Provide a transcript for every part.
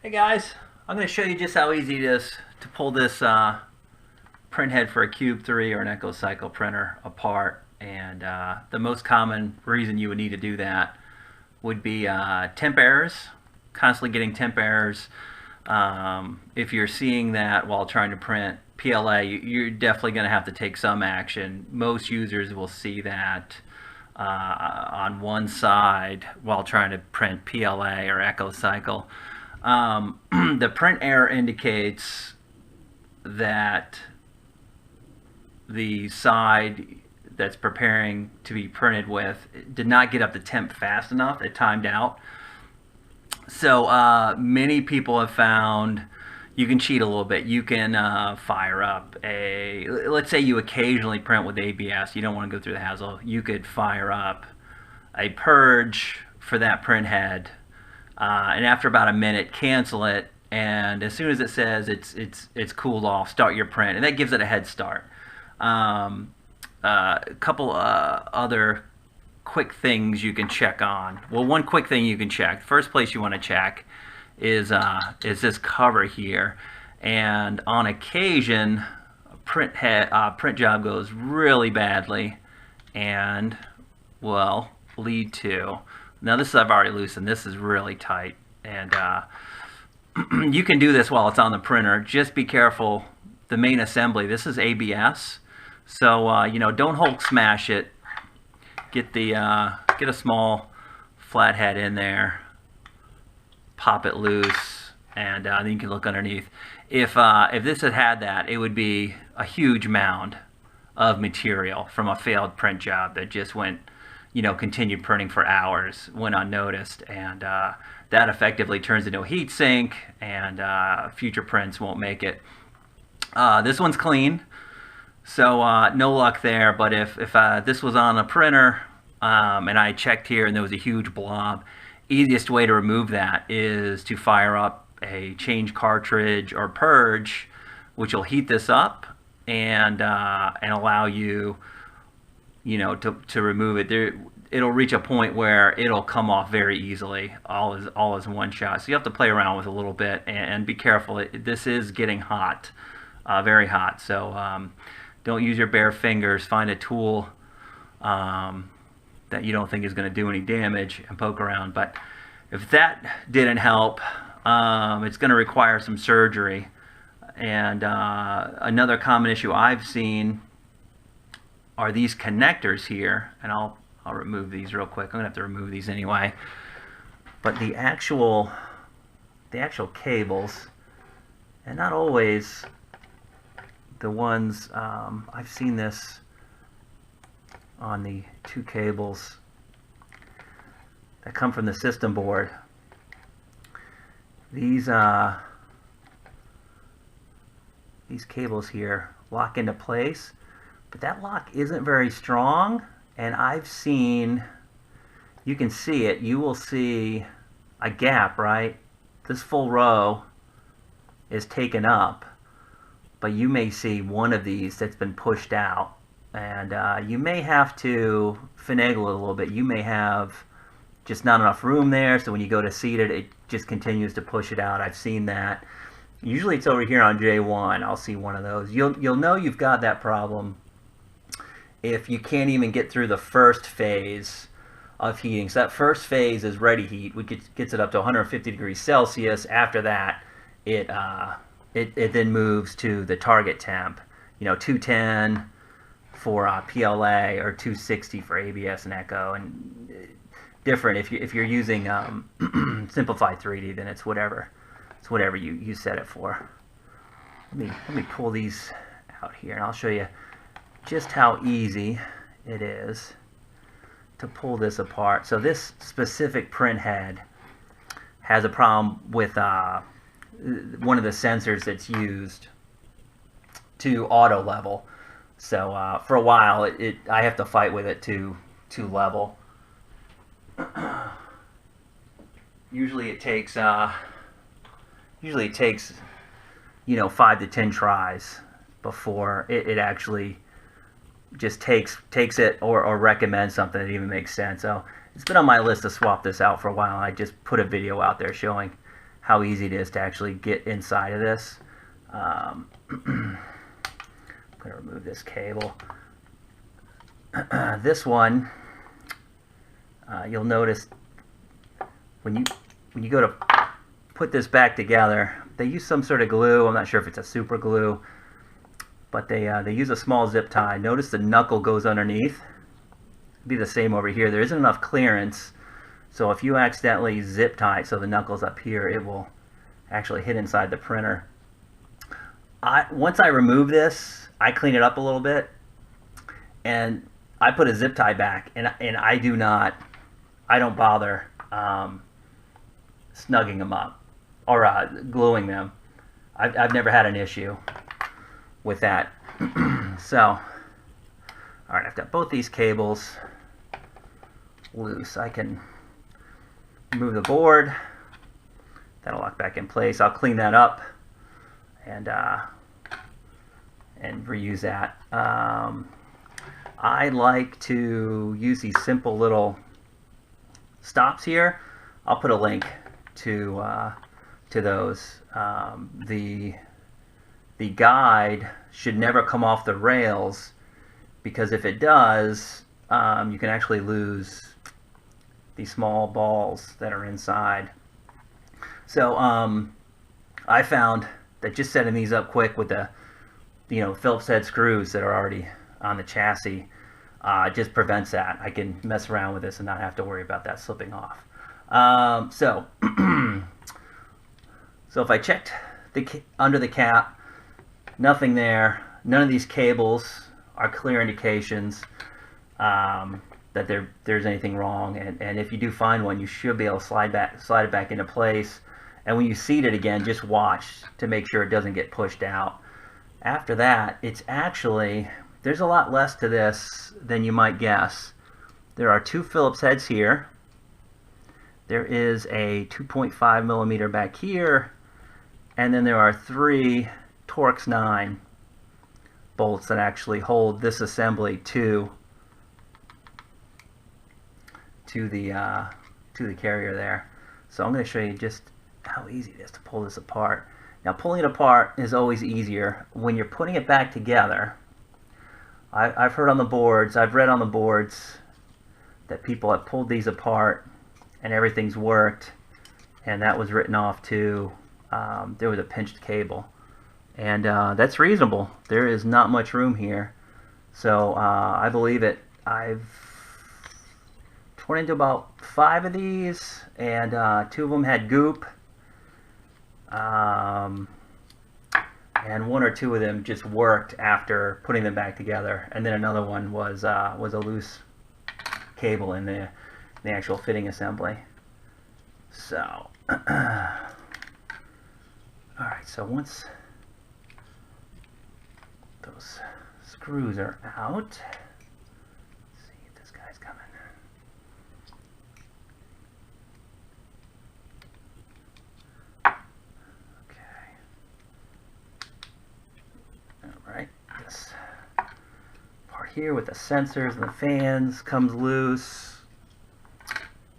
Hey guys, I'm going to show you just how easy it is to pull this printhead for a Cube 3 or an EKOCYCLE printer apart. And the most common reason you would need to do that would be temp errors, constantly getting temp errors. If you're seeing that while trying to print PLA, you're definitely going to have to take some action. Most users will see that on one side while trying to print PLA or EKOCYCLE. The print error indicates that the side that's preparing to be printed with did not get up to temp fast enough. It timed out. So many people have found you can cheat a little bit. You can fire up let's say you occasionally print with ABS. You don't want to go through the hassle. You could fire up a purge for that print head. And after about a minute, cancel it, and as soon as it says it's cooled off, start your print, and that gives it a head start. A couple other quick things you can check on. Well, one quick thing you can check. First place you want to check is this cover here, and on occasion, a print job goes really badly, and will lead to. Now this I've already loosened. This is really tight, and you can do this while it's on the printer. Just be careful. The main assembly. This is ABS, so you know, don't Hulk smash it. Get a small flathead in there. Pop it loose, and then you can look underneath. If this had that, it would be a huge mound of material from a failed print job that just went, you know, continued printing for hours, went unnoticed, and that effectively turns into a heat sink, and future prints won't make it. This one's clean, so no luck there. But if this was on a printer and I checked here and there was a huge blob, easiest way to remove that is to fire up a change cartridge or purge, which will heat this up and allow you, you know, to remove it. It'll reach a point where it'll come off very easily, all as one shot. So you have to play around with it a little bit and be careful. This is getting hot, very hot. So don't use your bare fingers. Find a tool that you don't think is going to do any damage and poke around. But if that didn't help, it's going to require some surgery. And another common issue I've seen are these connectors here, and I'll remove these real quick. I'm gonna have to remove these anyway. But the actual cables, and not always the ones, I've seen this on the two cables that come from the system board. These cables here lock into place, but that lock isn't very strong, and I've seen, you can see it, you will see a gap, right? This full row is taken up, but you may see one of these that's been pushed out, and you may have to finagle it a little bit. You may have just not enough room there, so when you go to seat it, it just continues to push it out. I've seen that. Usually it's over here on J1. I'll see one of those. You'll know you've got that problem if you can't even get through the first phase of heating. So that first phase is ready heat, which gets it up to 150 degrees Celsius. After that, it then moves to the target temp, you know, 210 for PLA or 260 for ABS and Echo, and different if you're using simplified 3D, then it's whatever you set it for. Let me pull these out here, and I'll show you just how easy it is to pull this apart. So this specific print head has a problem with one of the sensors that's used to auto level. So for a while I have to fight with it to level. Usually it takes you know, 5 to 10 tries before it actually just takes it or recommends something that even makes sense. So it's been on my list to swap this out for a while. I just put a video out there showing how easy it is to actually get inside of this. I'm going to remove this cable. This one, you'll notice when you go to put this back together, they use some sort of glue. I'm not sure if it's a super glue, but they use a small zip tie. Notice the knuckle goes underneath. It'll be the same over here. There isn't enough clearance, so if you accidentally zip tie it so the knuckle's up here, it will actually hit inside the printer. Once I remove this, I clean it up a little bit, and I put a zip tie back, and I don't bother snugging them up or gluing them. I've never had an issue with that. So, all right, I've got both these cables loose. I can move the board. That'll lock back in place. I'll clean that up and reuse that. I like to use these simple little stops here. I'll put a link to those. The guide should never come off the rails, because if it does, you can actually lose these small balls that are inside. So I found that just setting these up quick with the Phillips head screws that are already on the chassis just prevents that. I can mess around with this and not have to worry about that slipping off. So if I checked under the cap, nothing there. None of these cables are clear indications that there's anything wrong. And if you do find one, you should be able to slide it back into place. And when you seat it again, just watch to make sure it doesn't get pushed out. After that, it's actually, there's a lot less to this than you might guess. There are 2 Phillips heads here. There is a 2.5 millimeter back here. And then there are 3 Torx 9 bolts that actually hold this assembly to the carrier there. So I'm going to show you just how easy it is to pull this apart. Now, pulling it apart is always easier. When you're putting it back together, I've heard on the boards, I've read on the boards that people have pulled these apart and everything's worked, and that was written off to there was a pinched cable. And that's reasonable. There is not much room here. So I believe it. I've torn into about 5 of these, and 2 of them had goop. And 1 or 2 of them just worked after putting them back together. And then another one was a loose cable in the actual fitting assembly. So, alright, so once those screws are out, let's see if this guy's coming. Okay. Alright, this part here with the sensors and the fans comes loose.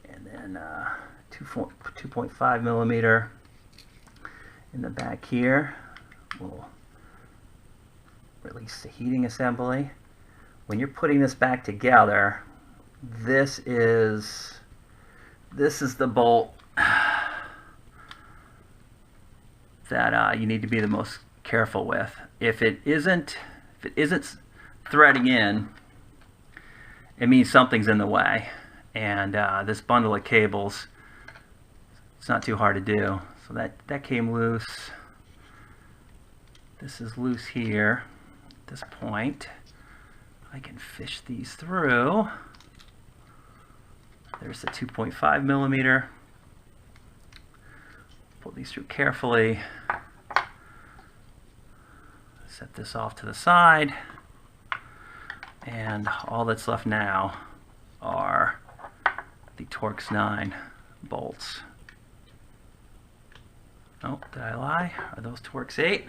And then 2.5 millimeter in the back here will release the heating assembly. When you're putting this back together, this is the bolt that you need to be the most careful with. If it isn't threading in, it means something's in the way. And this bundle of cables, it's not too hard to do. So that came loose. This is loose here. At this point, I can fish these through. There's the 2.5 millimeter. Pull these through carefully. Set this off to the side. And all that's left now are the Torx 9 bolts. Oh, did I lie? Are those Torx 8?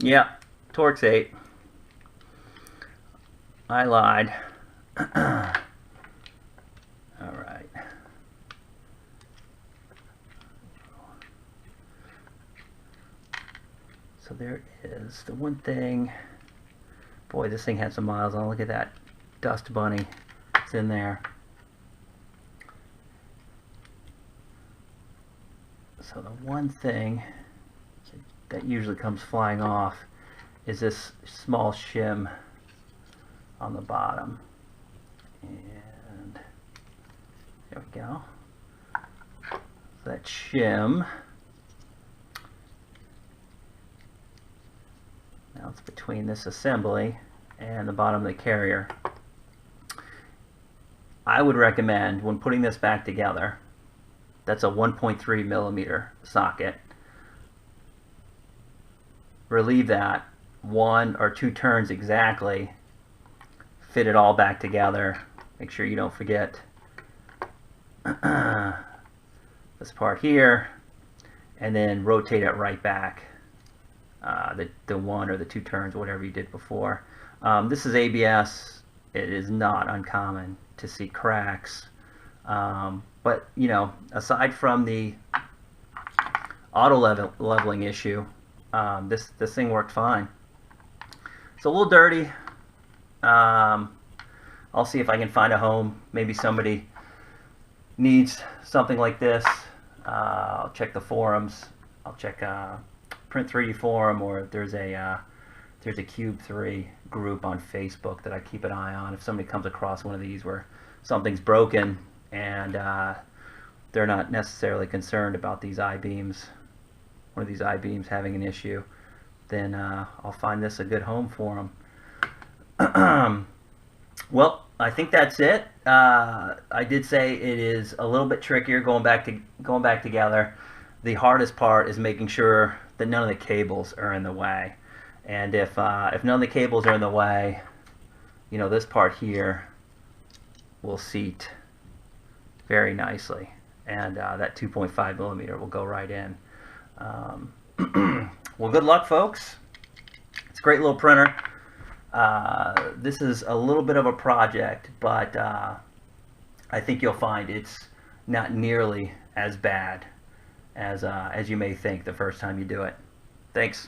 Yeah, Torx 8. I lied. Alright. So there is the one thing. Boy, this thing had some miles on. Look at that dust bunny. It's in there. So the one thing that usually comes flying off is this small shim on the bottom. And there we go. So that shim. Now it's between this assembly and the bottom of the carrier. I would recommend, when putting this back together, that's a 1.3 millimeter socket, relieve that 1 or 2 turns exactly, fit it all back together, make sure you don't forget this part here, and then rotate it right back, the 1 or the 2 turns, whatever you did before. This is ABS. It is not uncommon to see cracks, but you know, aside from the auto leveling issue, this thing worked fine. It's a little dirty. I'll see if I can find a home. Maybe somebody needs something like this. I'll check the forums. I'll check Print 3D forum, or there's a Cube 3 group on Facebook that I keep an eye on. If somebody comes across one of these where something's broken and they're not necessarily concerned about these I-beams, one of these I-beams having an issue, then I'll find this a good home for them. Well, I think that's it. I did say it is a little bit trickier going back together. The hardest part is making sure that none of the cables are in the way. And if none of the cables are in the way, you know, this part here will seat very nicely, and that 2.5 millimeter will go right in. Well, good luck, folks. It's a great little printer. This is a little bit of a project, but I think you'll find it's not nearly as bad as you may think the first time you do it. Thanks.